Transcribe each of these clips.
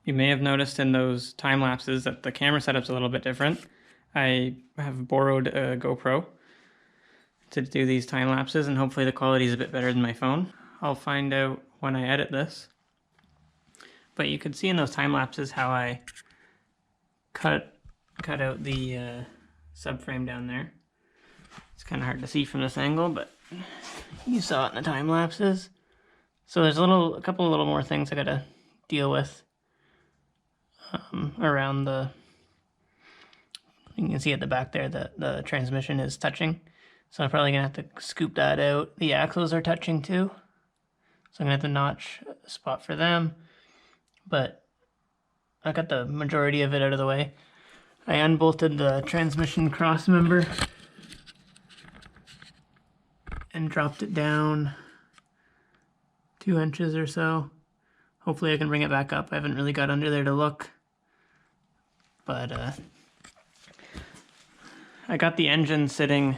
You may have noticed in those time lapses that the camera setup's a little bit different. I have borrowed a GoPro to do these time lapses, and hopefully the quality is a bit better than my phone. I'll find out when I edit this. But you could see in those time lapses how I cut out the subframe down there. It's kind of hard to see from this angle, but you saw it in the time lapses. So there's a couple of little more things I gotta deal with around the. You can see at the back there that the transmission is touching, so I'm probably gonna have to scoop that out. The axles are touching too, so I'm gonna have to notch a spot for them. But I got the majority of it out of the way. I unbolted the transmission cross member and dropped it down 2 inches or so. Hopefully I can bring it back up. I haven't really got under there to look, but I got the engine sitting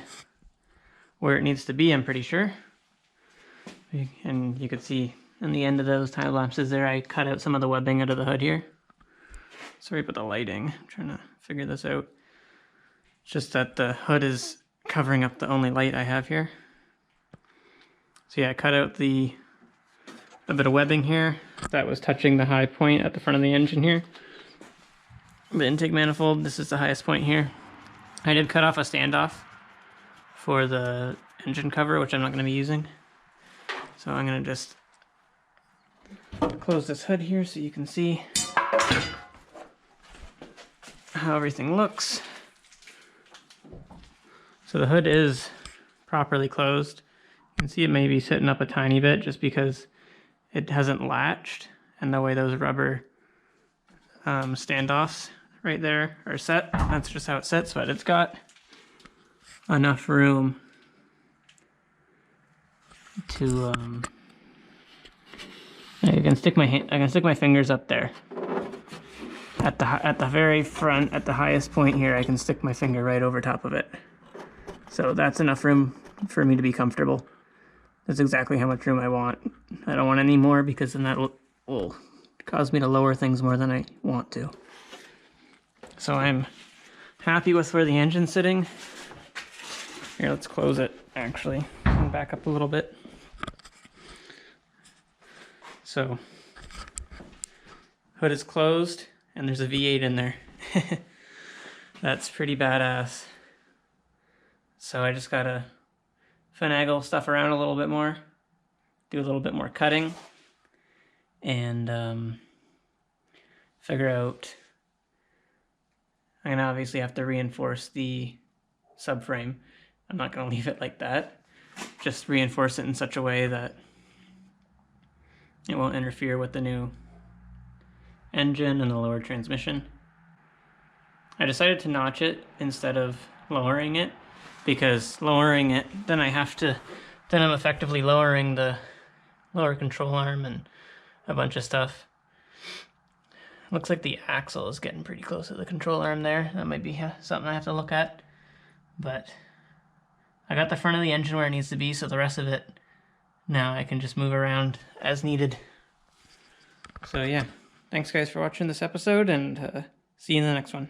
where it needs to be, I'm pretty sure. And you could see in the end of those time lapses there, I cut out some of the webbing out of the hood here. Sorry about the lighting, I'm trying to figure this out. It's just that the hood is covering up the only light I have here. So yeah, I cut out a bit of webbing here that was touching the high point at the front of the engine here. The intake manifold, this is the highest point here. I did cut off a standoff for the engine cover, which I'm not going to be using. So I'm going to just close this hood here so you can see how everything looks. So the hood is properly closed. You can see it may be sitting up a tiny bit just because it hasn't latched, and the way those rubber standoffs right there are set, that's just how it sits, but it's got enough room to I can stick my fingers up there at the very front, at the highest point here. I can stick my finger right over top of it, so that's enough room for me to be comfortable. That's exactly how much room I want. I don't want any more, because then that will cause me to lower things more than I want to. So I'm happy with where the engine's sitting. Here, let's close it actually and back up a little bit. So hood is closed and there's a V8 in there. That's pretty badass. So I just gotta finagle stuff around a little bit more, do a little bit more cutting, and figure out. I'm gonna obviously have to reinforce the subframe. I'm not gonna leave it like that. Just reinforce it in such a way that it won't interfere with the new engine and the lower transmission. I decided to notch it instead of lowering it, because lowering it, then I'm effectively lowering the lower control arm and a bunch of stuff. Looks like the axle is getting pretty close to the control arm there. That might be something I have to look at. But I got the front of the engine where it needs to be, so the rest of it, now I can just move around as needed. So yeah, thanks guys for watching this episode, and see you in the next one.